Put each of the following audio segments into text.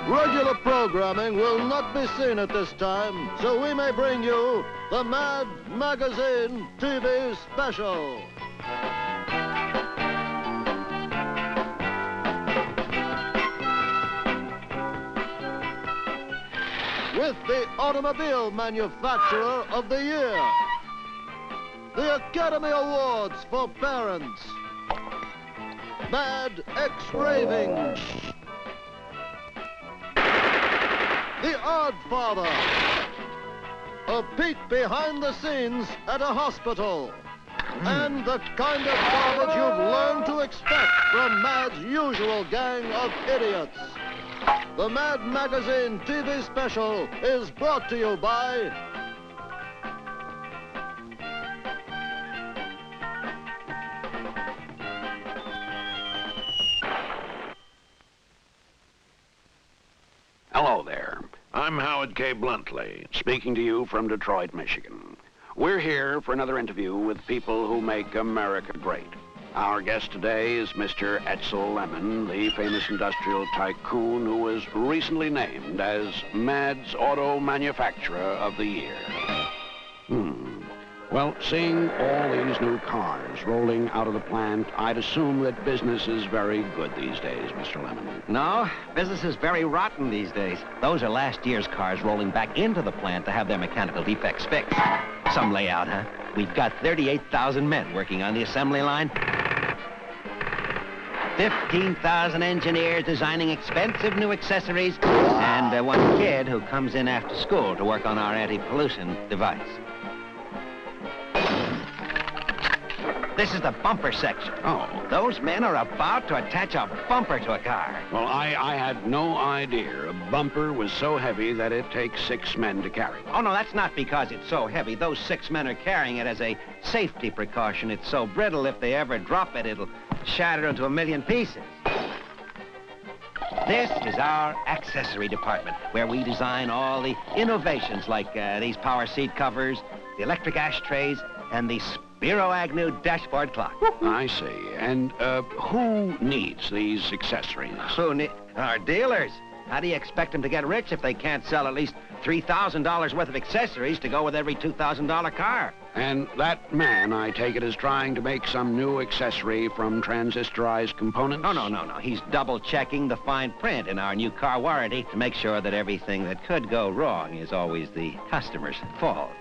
Regular programming will not be seen at this time, so we may bring you the Mad Magazine TV special. With the automobile manufacturer of the year, the Academy Awards for parents, Mad X-Raving, The Odd Father, a peek behind the scenes at a hospital, and the kind of garbage you've learned to expect from Mad's usual gang of idiots. The Mad Magazine TV special is brought to you by Hello there. I'm Howard K. Bluntly, speaking to you from Detroit, Michigan. We're here for another interview with people who make America great. Our guest today is Mr. Edsel Lemon, the famous industrial tycoon who was recently named as Mad's Auto Manufacturer of the Year. Well, seeing all these new cars rolling out of the plant, I'd assume that business is very good these days, Mr. Lemon. No, business is very rotten these days. Those are last year's cars rolling back into the plant to have their mechanical defects fixed. Some layout, huh? We've got 38,000 men working on the assembly line. 15,000 engineers designing expensive new accessories, and one kid who comes in after school to work on our anti-pollution device. This is the bumper section. Oh. Those men are about to attach a bumper to a car. Well, I had no idea a bumper was so heavy that it takes 6 men to carry it. Oh, no, that's not because it's so heavy. Those 6 men are carrying it as a safety precaution. It's so brittle, if they ever drop it, it'll shatter into a million pieces. This is our accessory department, where we design all the innovations like these power seat covers, the electric ashtrays, and the Spiro Agnew dashboard clock. I see. And who needs these accessories? Our dealers. How do you expect them to get rich if they can't sell at least $3,000 worth of accessories to go with every $2,000 car? And that man, I take it, is trying to make some new accessory from transistorized components? No. He's double-checking the fine print in our new car warranty to make sure that everything that could go wrong is always the customer's fault.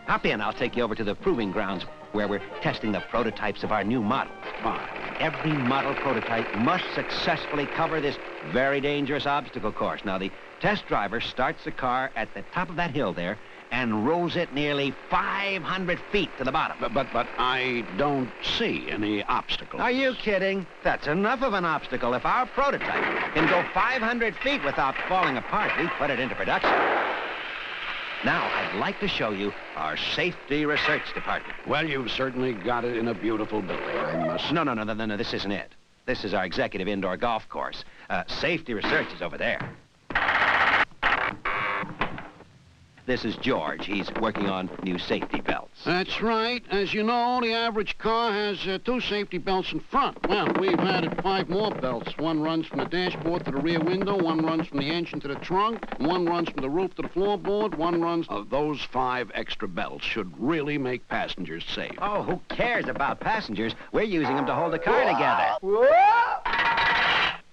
Hop in, I'll take you over to the proving grounds where we're testing the prototypes of our new models. Fine. Every model prototype must successfully cover this very dangerous obstacle course. Now, the test driver starts the car at the top of that hill there and rolls it nearly 500 feet to the bottom. But I don't see any obstacles. Are you kidding? That's enough of an obstacle. If our prototype can go 500 feet without falling apart, we put it into production. Now, I'd like to show you our safety research department. Well, you've certainly got it in a beautiful building, I must... No, this isn't it. This is our executive indoor golf course. Safety research is over there. This is George. He's working on new safety belts. That's right. As you know, the average car has 2 safety belts in front. Well, we've added 5 more belts. One runs from the dashboard to the rear window, one runs from the engine to the trunk, one runs from the roof to the floorboard, one runs... Those 5 extra belts should really make passengers safe. Oh, who cares about passengers? We're using them to hold the car together.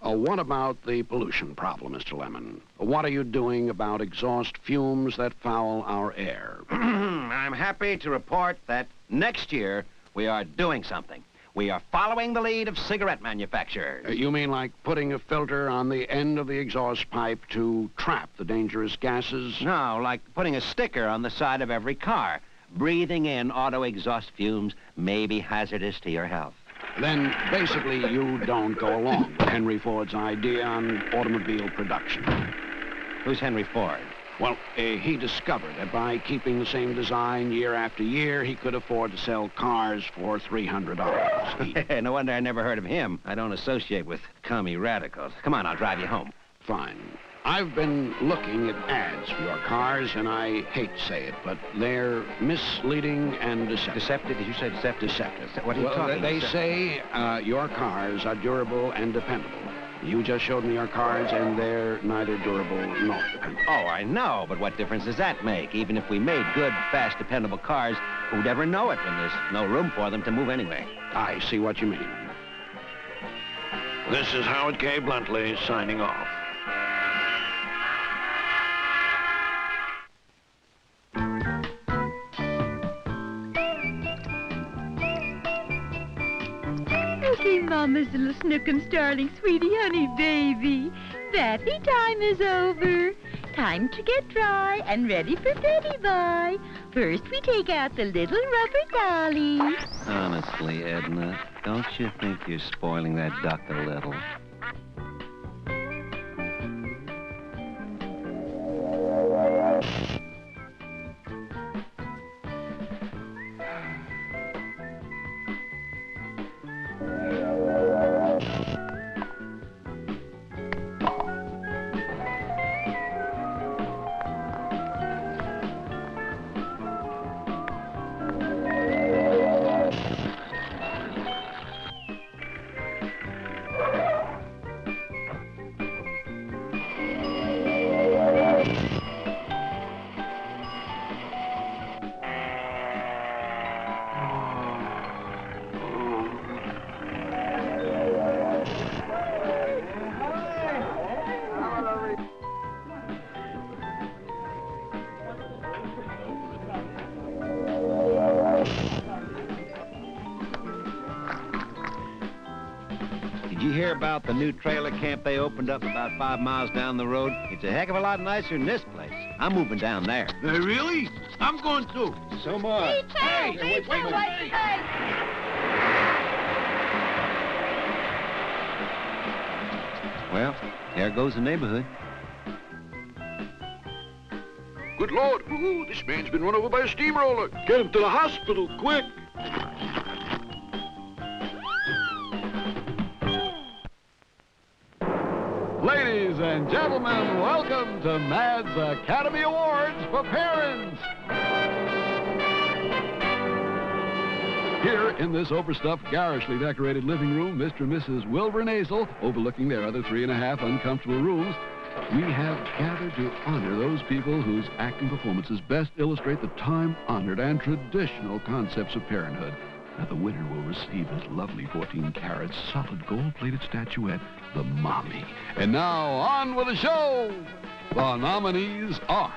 What about the pollution problem, Mr. Lemon? What are you doing about exhaust fumes that foul our air? I'm happy to report that next year we are doing something. We are following the lead of cigarette manufacturers. You mean like putting a filter on the end of the exhaust pipe to trap the dangerous gases? No, like putting a sticker on the side of every car. Breathing in auto exhaust fumes may be hazardous to your health. Then, basically, you don't go along with Henry Ford's idea on automobile production. Who's Henry Ford? Well, he discovered that by keeping the same design year after year, he could afford to sell cars for $300. No wonder I never heard of him. I don't associate with commie radicals. Come on, I'll drive you home. Fine. I've been looking at ads for your cars, and I hate to say it, but they're misleading and deceptive. Deceptive? Did you say deceptive? Deceptive. What are you talking about? They say your cars are durable and dependable. You just showed me your cars, and they're neither durable nor dependable. Oh, I know, but what difference does that make? Even if we made good, fast, dependable cars, who'd ever know it when there's no room for them to move anyway? I see what you mean. This is Howard K. Bluntly signing off. Okay, Mama's little snookum starling, sweetie, honey, baby. Bathing time is over. Time to get dry and ready for Betty Boy. First, we take out the little rubber dollies. Honestly, Edna, don't you think you're spoiling that duck a little? Did you hear about the new trailer camp they opened up about 5 miles down the road? It's a heck of a lot nicer than this place. I'm moving down there. Really? I'm going too. So much. Wait. Well, there goes the neighborhood. Good Lord. Ooh, this man's been run over by a steamroller. Get him to the hospital, quick. Ladies and gentlemen, welcome to Mad's Academy Awards for Parents. Here in this overstuffed, garishly decorated living room, Mr. and Mrs. Wilbur Nasel, overlooking their other 3.5 uncomfortable rooms, we have gathered to honor those people whose acting performances best illustrate the time-honored and traditional concepts of parenthood. Now, the winner will receive this lovely 14-carat solid gold-plated statuette, the Mommy. And now, on with the show! The nominees are,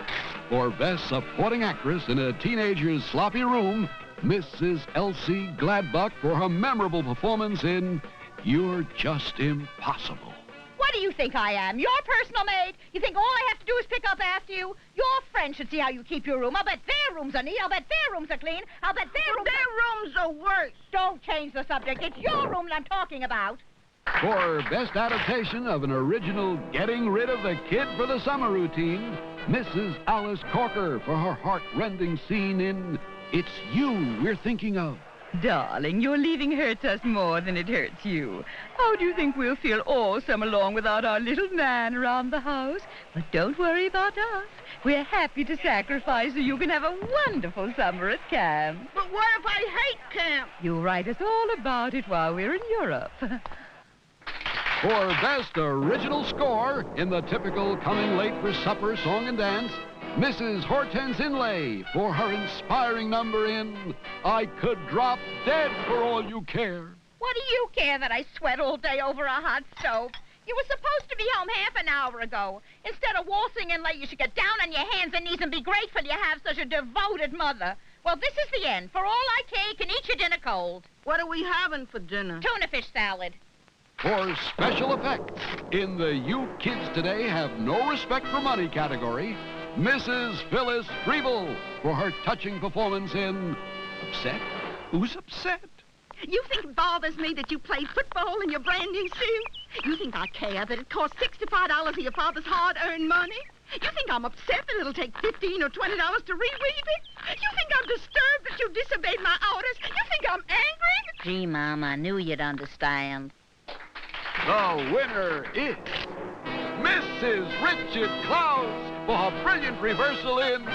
for Best Supporting Actress in a Teenager's Sloppy Room, Mrs. Elsie Gladbuck for her memorable performance in You're Just Impossible. What do you think I am? Your personal maid? You think all I have to do is pick up after you? Your friends should see how you keep your room. I'll bet their rooms are neat. I'll bet their rooms are clean. I'll bet their rooms are worse. Don't change the subject. It's your room that I'm talking about. For Best Adaptation of an Original Getting Rid of the Kid for the Summer Routine, Mrs. Alice Corker for her heart-rending scene in It's You We're Thinking Of. Darling, your leaving hurts us more than it hurts you. How do you think we'll feel all summer long without our little man around the house? But don't worry about us. We're happy to sacrifice so you can have a wonderful summer at camp. But what if I hate camp? You'll write us all about it while we're in Europe. For Best Original Score in the typical coming late for supper song and dance, Mrs. Hortense Inlay for her inspiring number in I Could Drop Dead for All You Care. What do you care that I sweat all day over a hot stove? You were supposed to be home half an hour ago. Instead of waltzing in late, you should get down on your hands and knees and be grateful you have such a devoted mother. Well, this is the end. For all I care, you can eat your dinner cold. What are we having for dinner? Tuna fish salad. For special effects in the You Kids Today Have No Respect for Money category, Mrs. Phyllis Freeble for her touching performance in Upset? Who's upset? You think it bothers me that you played football in your brand new suit? You think I care that it cost $65 of your father's hard-earned money? You think I'm upset that it'll take $15 or $20 to reweave it? You think I'm disturbed that you disobeyed my orders? You think I'm angry? Gee, Mom, I knew you'd understand. The winner is Mrs. Richard Clowes for her brilliant reversal in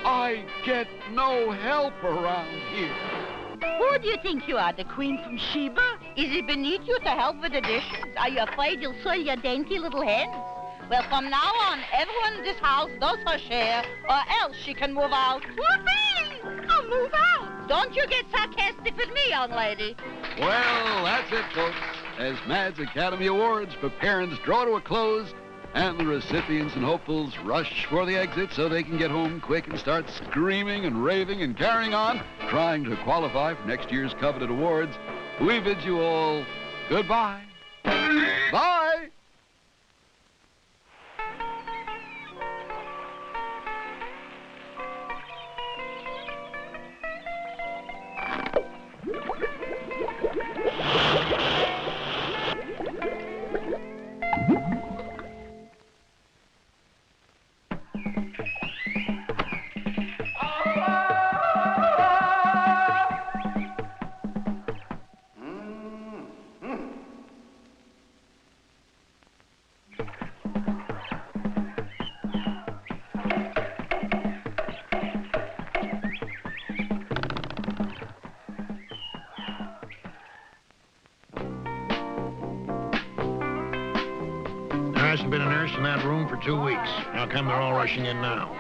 I Get No Help Around Here. Who do you think you are, the Queen from Sheba? Is it beneath you to help with the dishes? Are you afraid you'll soil your dainty little hands? Well, from now on, everyone in this house does her share, or else she can move out. Whoopee! I'll move out. Don't you get sarcastic with me, young lady. Well, that's it, folks. As Mad's Academy Awards for parents draw to a close, and the recipients and hopefuls rush for the exit so they can get home quick and start screaming and raving and carrying on, trying to qualify for next year's coveted awards, we bid you all goodbye. Bye! There hasn't been a nurse in that room for 2 weeks. How come they're all rushing in now?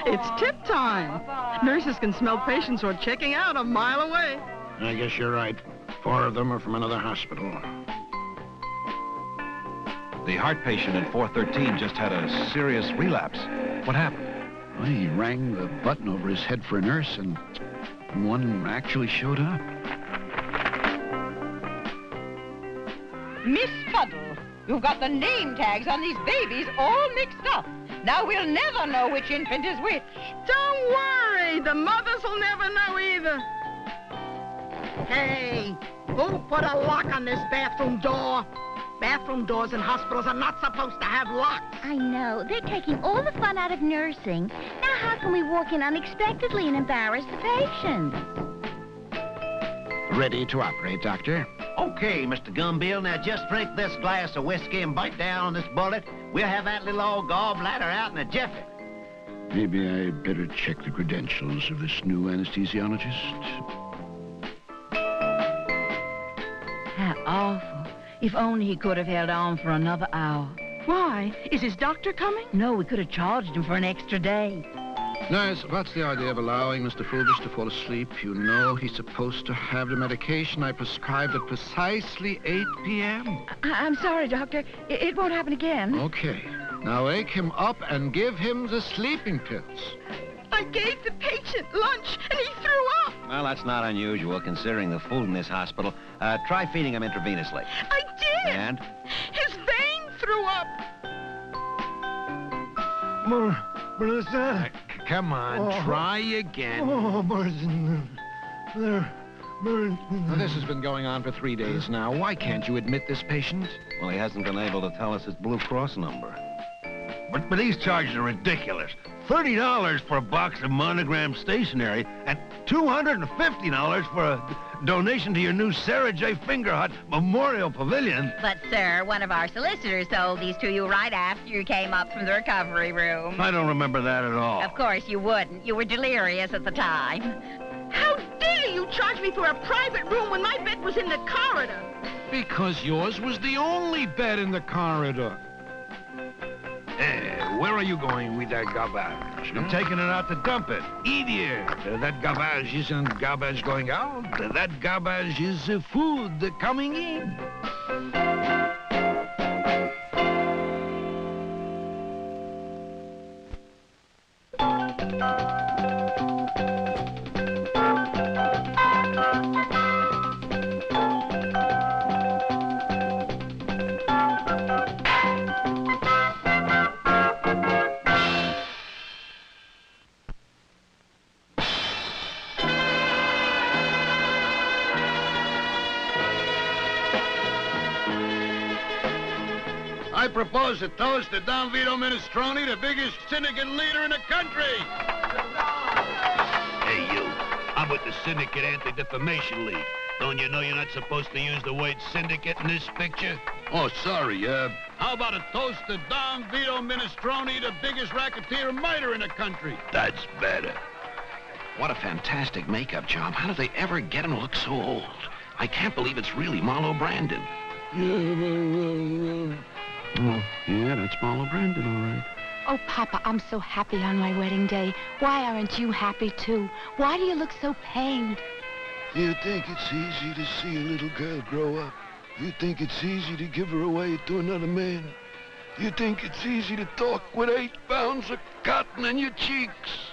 It's tip time. Nurses can smell patients who are checking out a mile away. I guess you're right. 4 of them are from another hospital. The heart patient in 413 just had a serious relapse. What happened? Well, he rang the button over his head for a nurse, and one actually showed up. Miss Fuddle, you've got the name tags on these babies all mixed up. Now we'll never know which infant is which. Don't worry. The mothers will never know either. Hey, who put a lock on this bathroom door? Bathroom doors in hospitals are not supposed to have locks. I know. They're taking all the fun out of nursing. Now how can we walk in unexpectedly and embarrass the patients? Ready to operate, Doctor. Okay, Mr. Gumbill, now just drink this glass of whiskey and bite down on this bullet. We'll have that little old gallbladder out in a jiffy. Maybe I better check the credentials of this new anesthesiologist. How awful. If only he could have held on for another hour. Why? Is his doctor coming? No, we could have charged him for an extra day. Nurse, what's the idea of allowing Mr. Fulvish to fall asleep? You know he's supposed to have the medication I prescribed at precisely 8 p.m. I'm sorry, Doctor. It won't happen again. Okay. Now wake him up and give him the sleeping pills. I gave the patient lunch, and he threw up. Well, that's not unusual, considering the food in this hospital. Try feeding him intravenously. I did. And? His vein threw up. Melissa? Come on, try again. Oh, Martin. Now, this has been going on for 3 days now. Why can't you admit this patient? Well, he hasn't been able to tell us his Blue Cross number. But these charges are ridiculous. $30 for a box of monogrammed stationery and $250 for a donation to your new Sarah J. Fingerhut Memorial Pavilion. But, sir, one of our solicitors sold these to you right after you came up from the recovery room. I don't remember that at all. Of course you wouldn't. You were delirious at the time. How dare you charge me for a private room when my bed was in the corridor? Because yours was the only bed in the corridor. Where are you going with that garbage? I'm taking it out to dump it. Idiot! That garbage isn't garbage going out. That garbage is food coming in. I propose a toast to Don Vito Minestrone, the biggest syndicate leader in the country. Hey, you. I'm with the Syndicate Anti-Defamation League. Don't you know you're not supposed to use the word syndicate in this picture? Oh, sorry. How about a toast to Don Vito Minestrone, the biggest racketeer and murderer in the country? That's better. What a fantastic makeup job. How did they ever get him to look so old? I can't believe it's really Marlo Brandon. Oh, yeah, that's Marlo Brandon, all right. Oh, Papa, I'm so happy on my wedding day. Why aren't you happy, too? Why do you look so pained? Do you think it's easy to see a little girl grow up? You think it's easy to give her away to another man? You think it's easy to talk with 8 pounds of cotton in your cheeks?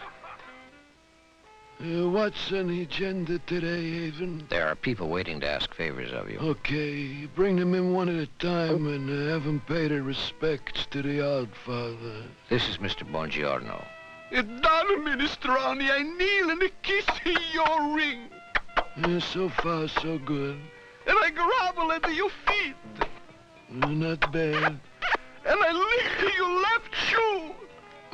What's on the agenda today, Haven? There are people waiting to ask favors of you. Okay, bring them in one at a time and have them pay their respects to the Oddfather. This is Mr. Bongiorno. Donna Minestrone, I kneel and kiss your ring. So far, so good. And I grovel under your feet. Not bad. And I lick your left shoe.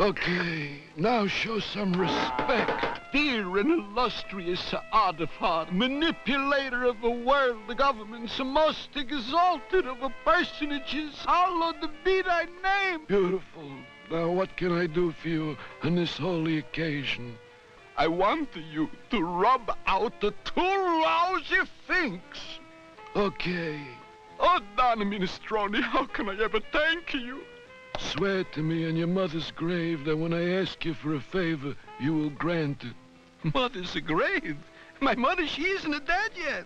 Okay, now show some respect. Dear and illustrious Oddfather, manipulator of the world, the government's most exalted of the personages, hallowed be thy name. Beautiful. Now what can I do for you on this holy occasion? I want you to rub out the 2 lousy finks. Okay. Oh, Donna Minestrone, how can I ever thank you? Swear to me on your mother's grave that when I ask you for a favor, you will grant it. Mother's grave? My mother, she isn't dead yet.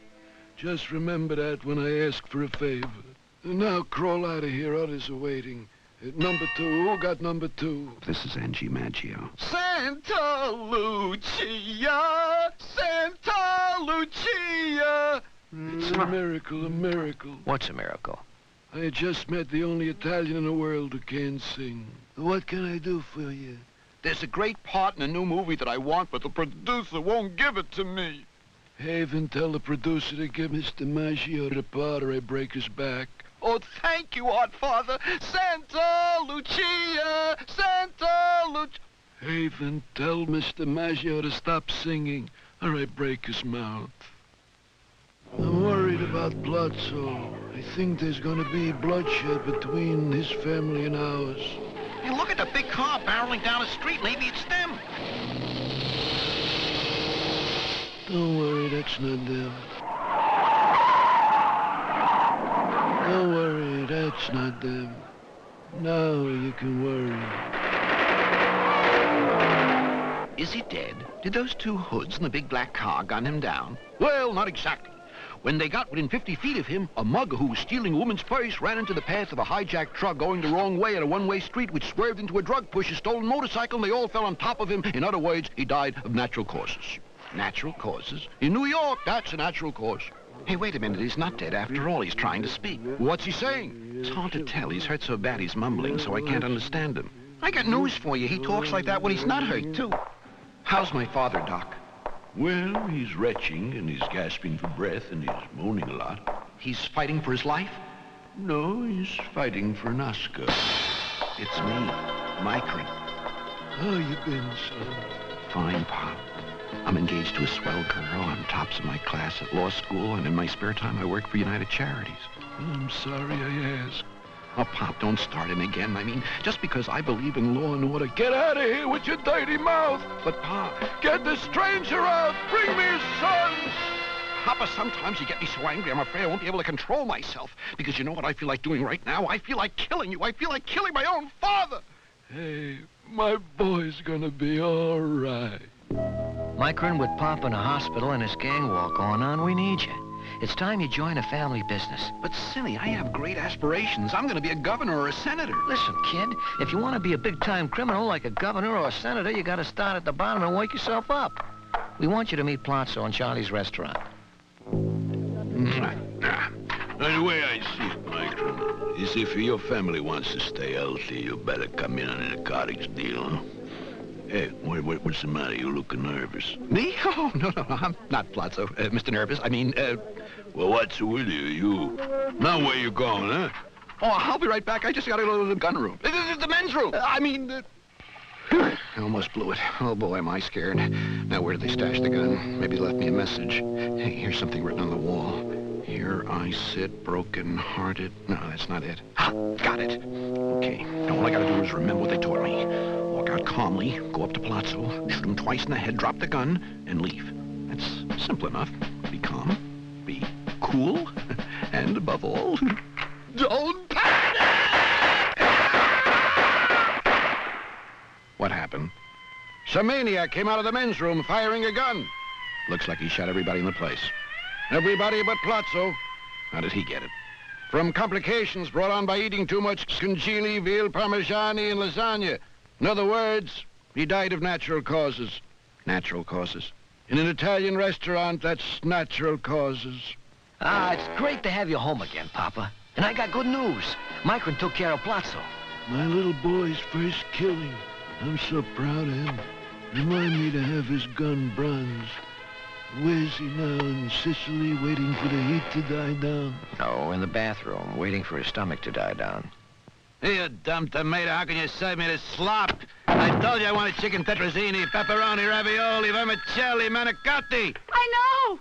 Just remember that when I ask for a favor. Now crawl out of here, others are waiting. Number 2, who got number 2? This is Angie Maggio. Santa Lucia, Santa Lucia. It's a miracle, a miracle. What's a miracle? I just met the only Italian in the world who can sing. What can I do for you? There's a great part in a new movie that I want, but the producer won't give it to me. Haven, tell the producer to give Mr. Maggio the part or I break his back. Oh, thank you, Oddfather. Santa Lucia, Santa Lucia. Haven, tell Mr. Maggio to stop singing or I break his mouth. I'm worried about Plazzo. I think there's going to be bloodshed between his family and ours. Hey, look at the big car barreling down the street. Maybe it's them. Don't worry, that's not them. Don't worry, that's not them. Now you can worry. Is he dead? Did those 2 hoods in the big black car gun him down? Well, not exactly. When they got within 50 feet of him, a mugger who was stealing a woman's purse ran into the path of a hijacked truck going the wrong way at a one-way street, which swerved into a drug push, a stolen motorcycle, and they all fell on top of him. In other words, he died of natural causes. Natural causes? In New York, that's a natural cause. Hey, wait a minute. He's not dead after all. He's trying to speak. What's he saying? It's hard to tell. He's hurt so bad he's mumbling, so I can't understand him. I got news for you. He talks like that when he's not hurt, too. How's my father, Doc? Well, he's retching, and he's gasping for breath, and he's moaning a lot. He's fighting for his life? No, he's fighting for an Oscar. It's me, Micron. How you been, son? Fine, Pop. I'm engaged to a swell girl. I'm tops of my class at law school, and in my spare time, I work for United Charities. I'm sorry I asked. Oh, Pop, don't start in again. I mean, just because I believe in law and order. Get out of here with your dirty mouth! But, Pop... Get the stranger out! Bring me his sons! Papa, sometimes you get me so angry, I'm afraid I won't be able to control myself. Because you know what I feel like doing right now? I feel like killing you. I feel like killing my own father. Hey, my boy's gonna be all right. Micron, with Pop in a hospital and his gang war going on, we need you. It's time you join a family business. But, Silly, I have great aspirations. I'm going to be a governor or a senator. Listen, kid, if you want to be a big-time criminal like a governor or a senator, you got to start at the bottom and work yourself up. We want you to meet Plazzo in Charlie's restaurant. The way I see it, Micron, is if your family wants to stay healthy, you better come in on a narcotics deal, huh? Hey, what's the matter? You looking nervous. Me? Oh, no, I'm not Plazzo. Mr. Nervous. I mean, Well, what's with you? Now where you going, huh? Oh, I'll be right back. I just gotta go to the gun room. The men's room. I almost blew it. Oh, boy, am I scared. Now, where did they stash the gun? Maybe left me a message. Hey, here's something written on the wall. Here I sit, broken-hearted. No, that's not it. Ah, got it. Okay, now all I gotta do is remember what they taught me. Walk out calmly, go up to Palazzo, shoot him twice in the head, drop the gun, and leave. That's simple enough. Be calm, be cool, and above all, don't panic! What happened? Some maniac came out of the men's room firing a gun. Looks like he shot everybody in the place. Everybody but Palazzo. How did he get it? From complications brought on by eating too much scungili, veal, parmigiani, and lasagna. In other words, he died of natural causes. Natural causes. In an Italian restaurant, that's natural causes. Ah, it's great to have you home again, Papa. And I got good news. Micron took care of Palazzo. My little boy's first killing. I'm so proud of him. Remind me to have his gun bronze. Where's he now? In Sicily, waiting for the heat to die down? Oh, in the bathroom, waiting for his stomach to die down. Hey, you dumb tomato, how can you serve me this slop? I told you I wanted chicken tetrazzini, pepperoni, ravioli, vermicelli, manicotti. I know.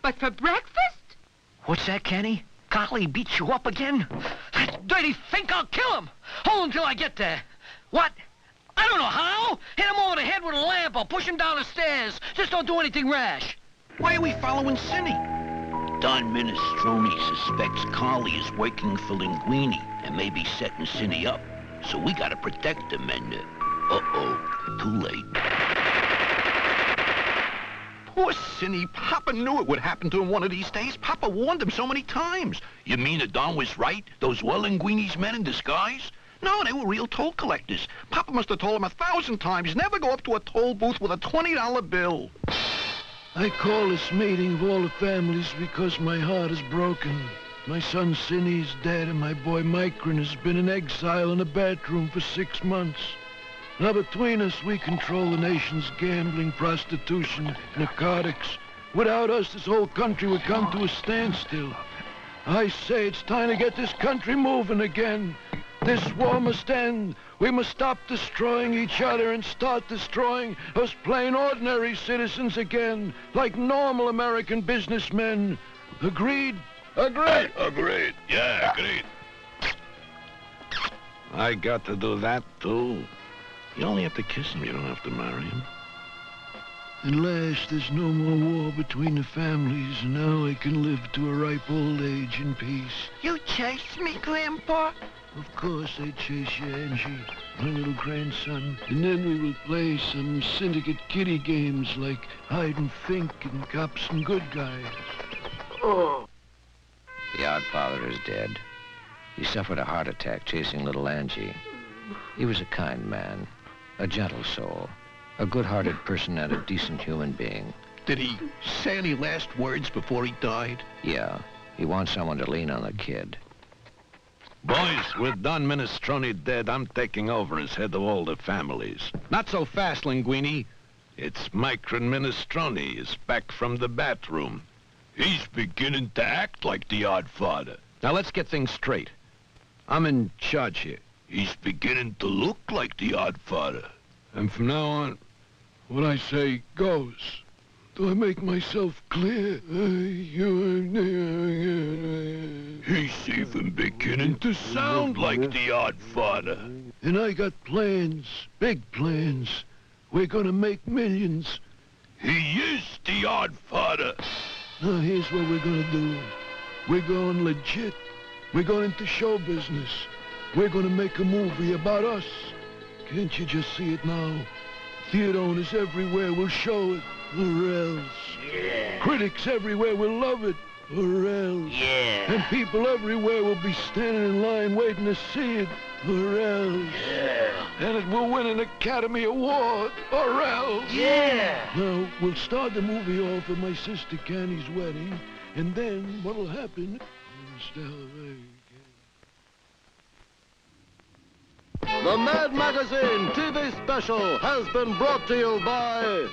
But for breakfast? What's that, Kenny? Collie beat you up again? That dirty fink, I'll kill him. Hold until I get there. What? I don't know how. Hit him over the head with a lamp or push him down the stairs. Just don't do anything rash. Why are we following Cinny? Don Minestrone suspects Carly is working for Linguini and may be setting Cinny up. So we gotta protect him and, uh-oh, too late. Poor Cinny. Papa knew it would happen to him one of these days. Papa warned him so many times. You mean that Don was right? Those were Linguini's men in disguise? No, they were real toll collectors. Papa must have told him 1,000 times, never go up to a toll booth with a $20 bill. I call this meeting of all the families because my heart is broken. My son Cinny's dead and my boy Micron has been in exile in a bathroom for 6 months. Now between us, we control the nation's gambling, prostitution, narcotics. Without us, this whole country would come to a standstill. I say it's time to get this country moving again. This war must end. We must stop destroying each other and start destroying us plain ordinary citizens again, like normal American businessmen. Agreed? Agreed. Agreed. Yeah, agreed. I got to do that, too. You only have to kiss him. You don't have to marry him. At last, there's no more war between the families, and now I can live to a ripe old age in peace. You chased me, Grandpa? Of course I chase you, Angie, my little grandson. And then we will play some syndicate kiddie games like hide and think and cops and good guys. The odd father is dead. He suffered a heart attack chasing little Angie. He was a kind man, a gentle soul, a good-hearted person and a decent human being. Did he say any last words before he died? Yeah, he wants someone to lean on the kid. Boys, with Don Minestrone dead, I'm taking over as head of all the families. Not so fast, Linguini. It's Micron Minestrone is back from the bathroom. He's beginning to act like the odd father. Now let's get things straight. I'm in charge here. He's beginning to look like the odd father. And from now on, what I say goes. Do I make myself clear? He's even beginning to sound like the odd father. And I got plans, big plans. We're gonna make millions. He is the odd father. Now here's what we're gonna do. We're going legit. We're going into show business. We're gonna make a movie about us. Can't you just see it now? Theater owners everywhere will show it, or else. Yeah. Critics everywhere will love it, or else. Yeah. And people everywhere will be standing in line waiting to see it, or else. Yeah. And it will win an Academy Award, or else. Yeah. Now, we'll start the movie off at my sister Connie's wedding, and then what'll happen? The Mad Magazine TV special has been brought to you by...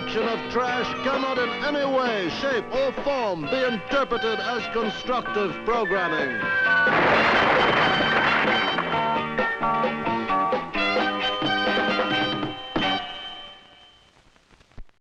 collection of trash cannot in any way, shape, or form be interpreted as constructive programming.